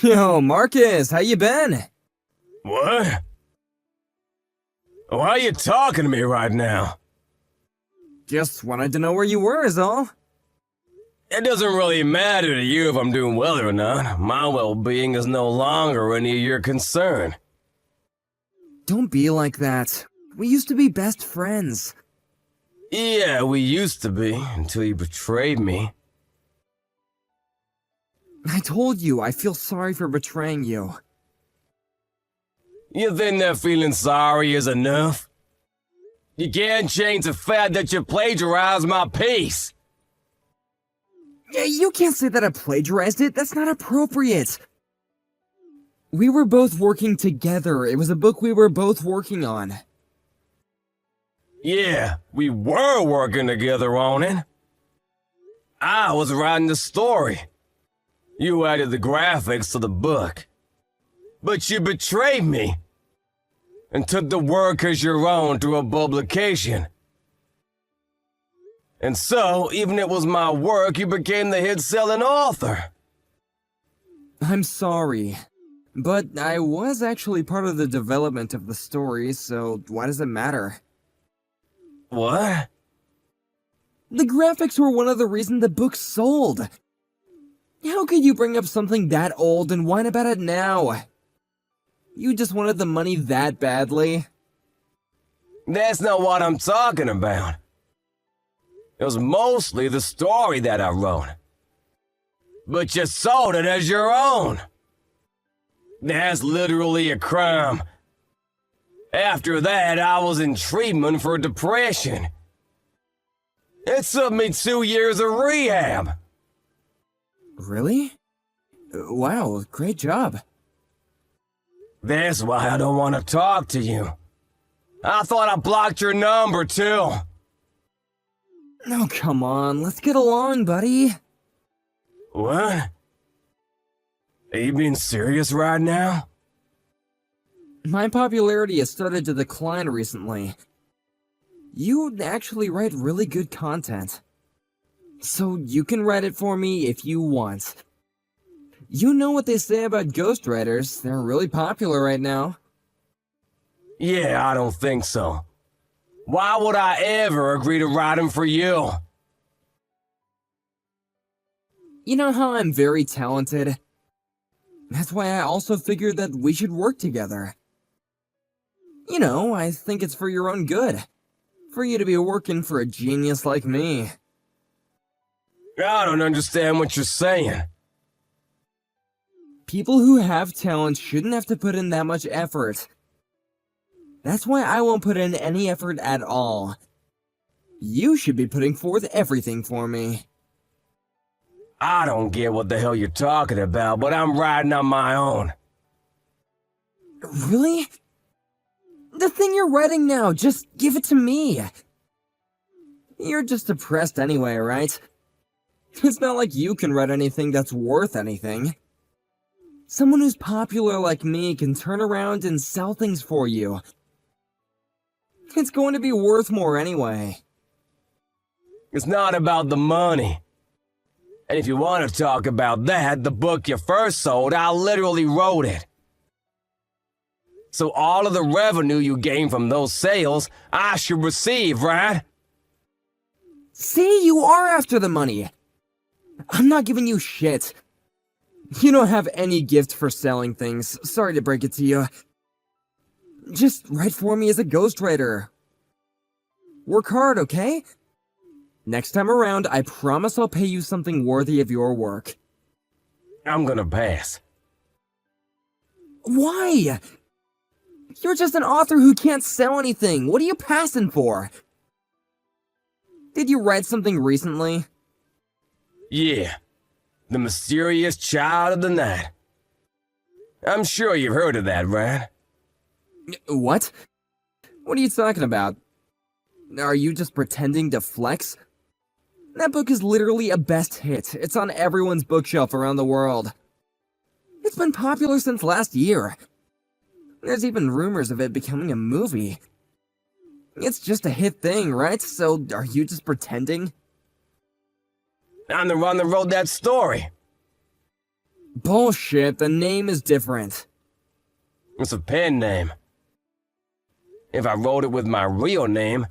Yo, Marcus, how you been? What? Why are you talking to me right now? Just wanted to know where you were is all. It doesn't really matter to you if I'm doing well or not. My well-being is no longer any of your concern. Don't be like that. We used to be best friends. Yeah, we used to be, until you betrayed me. I told you, I feel sorry for betraying you. You think that feeling sorry is enough? You can't change the fact that you plagiarized my piece. You can't say that I plagiarized it, that's not appropriate. We were both working together, it was a book we were both working on. Yeah, we were working together on it. I was writing the story. You added the graphics to the book. But you betrayed me and took the work as your own through a publication. And so, even if it was my work, you became the hit-selling author. I'm sorry, but I was actually part of the development of the story, so why does it matter? What? The graphics were one of the reasons the book sold. How could you bring up something that old and whine about it now? You just wanted the money that badly? That's not what I'm talking about. It was mostly the story that I wrote. But you sold it as your own. That's literally a crime. After that, I was in treatment for depression. It took me 2 years of rehab. Really? Wow, great job. That's why I don't want to talk to you. I thought I blocked your number, too. Oh, come on, let's get along, buddy. What? Are you being serious right now? My popularity has started to decline recently. You actually write really good content. So you can write it for me if you want. You know what they say about ghostwriters, they're really popular right now. Yeah, I don't think so. Why would I ever agree to write them for you? You know how I'm very talented? That's why I also figured that we should work together. You know, I think it's for your own good. For you to be working for a genius like me. I don't understand what you're saying. People who have talent shouldn't have to put in that much effort. That's why I won't put in any effort at all. You should be putting forth everything for me. I don't get what the hell you're talking about, but I'm writing on my own. Really? The thing you're writing now, just give it to me. You're just depressed anyway, right? It's not like you can write anything that's worth anything. Someone who's popular like me can turn around and sell things for you. It's going to be worth more anyway. It's not about the money. And if you want to talk about that, the book you first sold, I literally wrote it. So all of the revenue you gain from those sales, I should receive, right? See, you are after the money. I'm not giving you shit. You don't have any gift for selling things, sorry to break it to you. Just write for me as a ghostwriter. Work hard, okay? Next time around, I promise I'll pay you something worthy of your work. I'm gonna pass. Why? You're just an author who can't sell anything. What are you passing for? Did you write something recently? Yeah. The Mysterious Child of the Night. I'm sure you've heard of that, right? What? What are you talking about? Are you just pretending to flex? That book is literally a best hit. It's on everyone's bookshelf around the world. It's been popular since last year. There's even rumors of it becoming a movie. It's just a hit thing, right? So, are you just pretending? I'm the one that wrote that story. Bullshit, the name is different. It's a pen name. If I wrote it with my real name,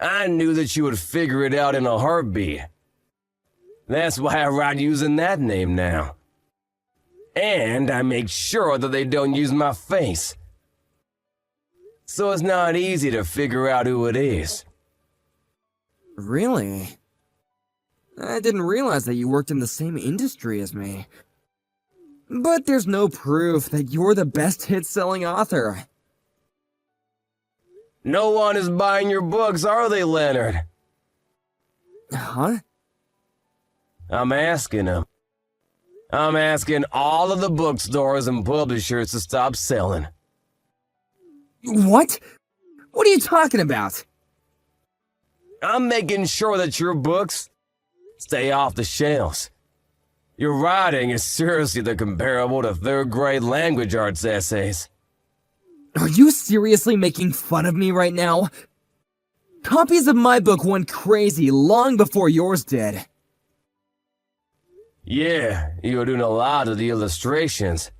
I knew that you would figure it out in a heartbeat. That's why I write using that name now. And I make sure that they don't use my face. So it's not easy to figure out who it is. Really? I didn't realize that you worked in the same industry as me. But there's no proof that you're the best hit-selling author. No one is buying your books, are they, Leonard? Huh? I'm asking them. I'm asking all of the bookstores and publishers to stop selling. What? What are you talking about? I'm making sure that your books stay off the shelves. Your writing is seriously comparable to third-grade language arts essays. Are you seriously making fun of me right now? Copies of my book went crazy long before yours did. Yeah, you were doing a lot of the illustrations.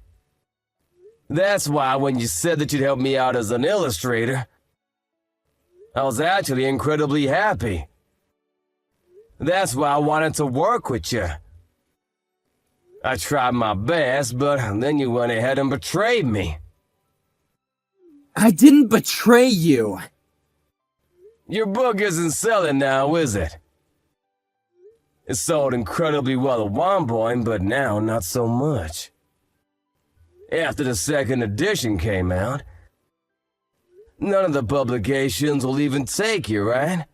That's why when you said that you'd help me out as an illustrator, I was actually incredibly happy. That's why I wanted to work with you. I tried my best, but then you went ahead and betrayed me. I didn't betray you. Your book isn't selling now, is it? It sold incredibly well at one point, but now not so much. After the second edition came out, none of the publications will even take you, right?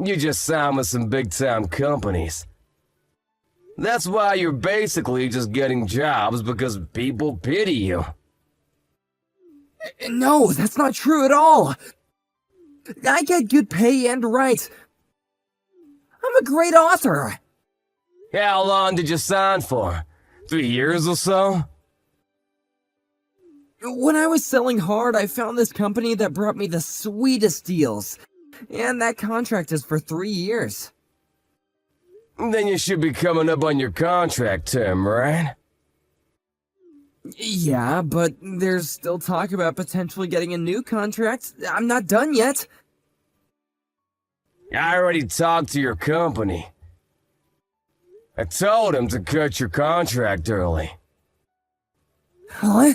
You just signed with some big-time companies. That's why you're basically just getting jobs because people pity you. No, that's not true at all. I get good pay and rights. I'm a great author. How long did you sign for? 3 years or so? When I was selling hard, I found this company that brought me the sweetest deals. And that contract is for 3 years. Then you should be coming up on your contract term, right? Yeah, but there's still talk about potentially getting a new contract. I'm not done yet. I already talked to your company. I told him to cut your contract early. Huh?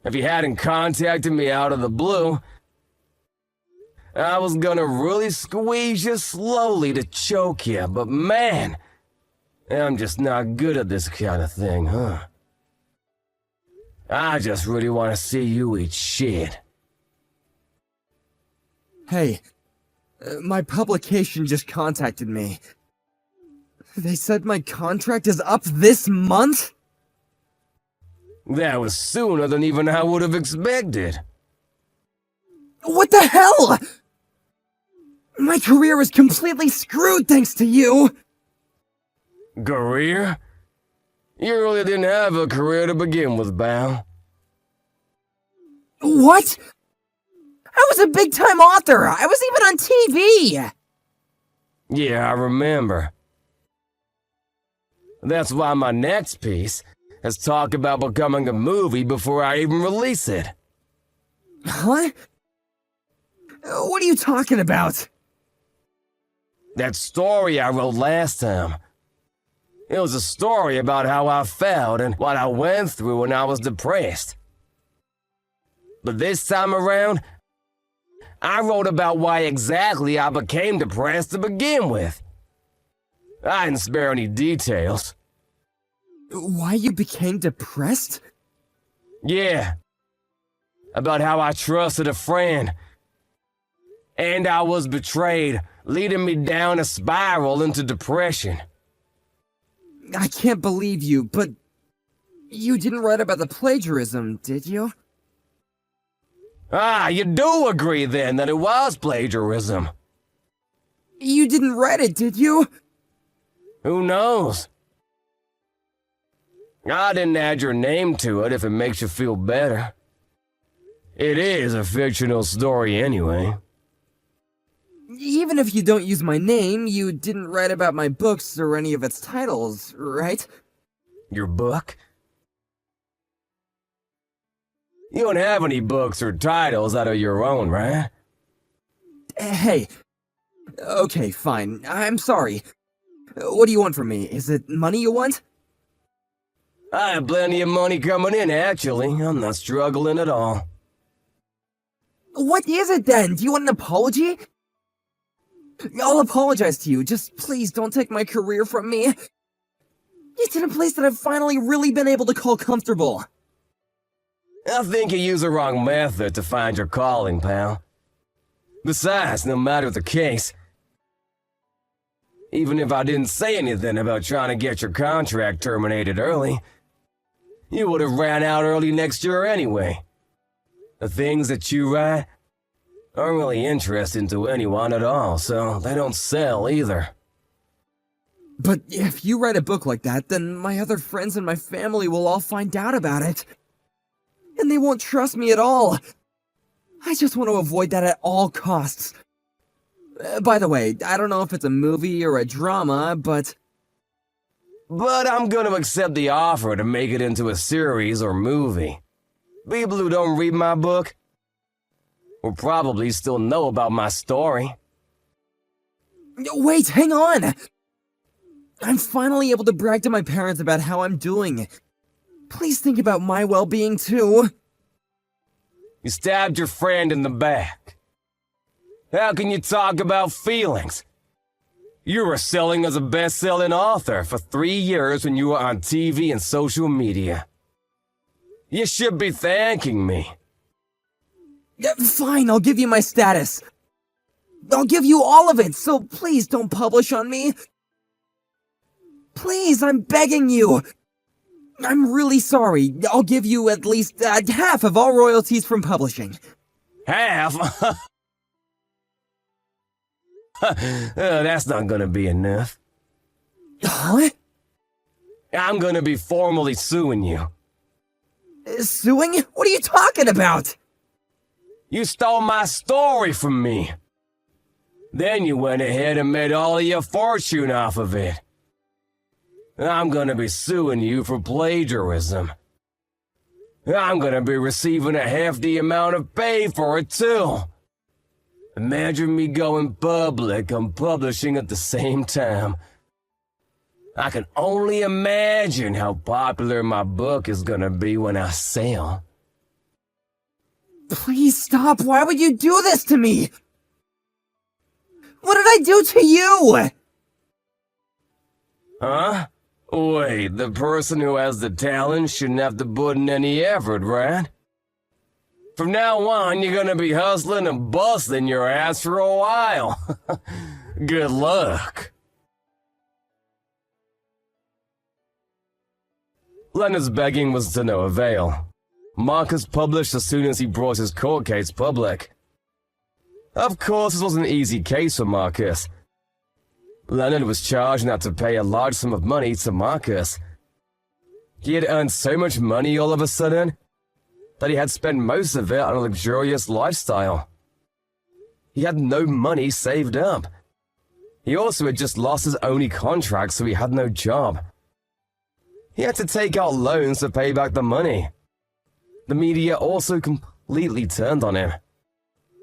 If you hadn't contacted me out of the blue, I was gonna really squeeze you slowly to choke you, but man, I'm just not good at this kind of thing, huh? I just really want to see you eat shit. Hey, my publication just contacted me. They said my contract is up this month? That was sooner than even I would have expected. What the hell? My career is completely screwed thanks to you! Career? You really didn't have a career to begin with, Bao. What? I was a big-time author! I was even on TV! Yeah, I remember. That's why my next piece has talked about becoming a movie before I even release it. Huh? What are you talking about? That story I wrote last time. It was a story about how I felt and what I went through when I was depressed. But this time around, I wrote about why exactly I became depressed to begin with. I didn't spare any details. Why you became depressed? Yeah. About how I trusted a friend. And I was betrayed, leading me down a spiral into depression. I can't believe you, but you didn't write about the plagiarism, did you? Ah, you do agree then that it was plagiarism. You didn't write it, did you? Who knows? I didn't add your name to it if it makes you feel better. It is a fictional story anyway. Even if you don't use my name, you didn't write about my books or any of its titles, right? Your book? You don't have any books or titles that are your own, right? Hey. Okay, fine. I'm sorry. What do you want from me? Is it money you want? I have plenty of money coming in, actually. I'm not struggling at all. What is it then? Do you want an apology? I'll apologize to you. Just please don't take my career from me. It's in a place that I've finally really been able to call comfortable. I think you used the wrong method to find your calling, pal. Besides, no matter the case, even if I didn't say anything about trying to get your contract terminated early, you would have ran out early next year anyway. The things that you write aren't really interesting to anyone at all, so they don't sell either. But if you write a book like that, then my other friends and my family will all find out about it. And they won't trust me at all. I just want to avoid that at all costs. By the way, I don't know if it's a movie or a drama, but I'm gonna accept the offer to make it into a series or movie. People who don't read my book will probably still know about my story. Wait, hang on! I'm finally able to brag to my parents about how I'm doing. Please think about my well-being too. You stabbed your friend in the back. How can you talk about feelings? You were selling as a best-selling author for 3 years when you were on TV and social media. You should be thanking me. Fine, I'll give you my status. I'll give you all of it, so please don't publish on me. Please, I'm begging you. I'm really sorry. I'll give you at least half of all royalties from publishing. Half? That's not gonna be enough. Huh? I'm gonna be formally suing you. Suing? What are you talking about? You stole my story from me. Then you went ahead and made all of your fortune off of it. I'm gonna be suing you for plagiarism. I'm gonna be receiving a hefty amount of pay for it too. Imagine me going public and publishing at the same time. I can only imagine how popular my book is gonna be when I sell. Please stop. Why would you do this to me? What did I do to you? Huh? Wait, the person who has the talent shouldn't have to put in any effort, right? From now on, you're gonna be hustling and busting your ass for a while. Good luck. Leonard's begging was to no avail. Marcus published as soon as he brought his court case public. Of course, this was an easy case for Marcus. Leonard was charged not to pay a large sum of money to Marcus. He had earned so much money all of a sudden that he had spent most of it on a luxurious lifestyle. He had no money saved up. He also had just lost his only contract, so he had no job. He had to take out loans to pay back the money. The media also completely turned on him.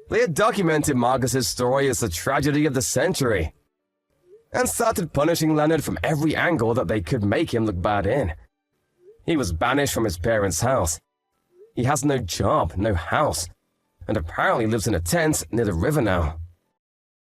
They had documented Marcus's story as the tragedy of the century, and started punishing Leonard from every angle that they could make him look bad in. He was banished from his parents' house. He has no job, no house, and apparently lives in a tent near the river now.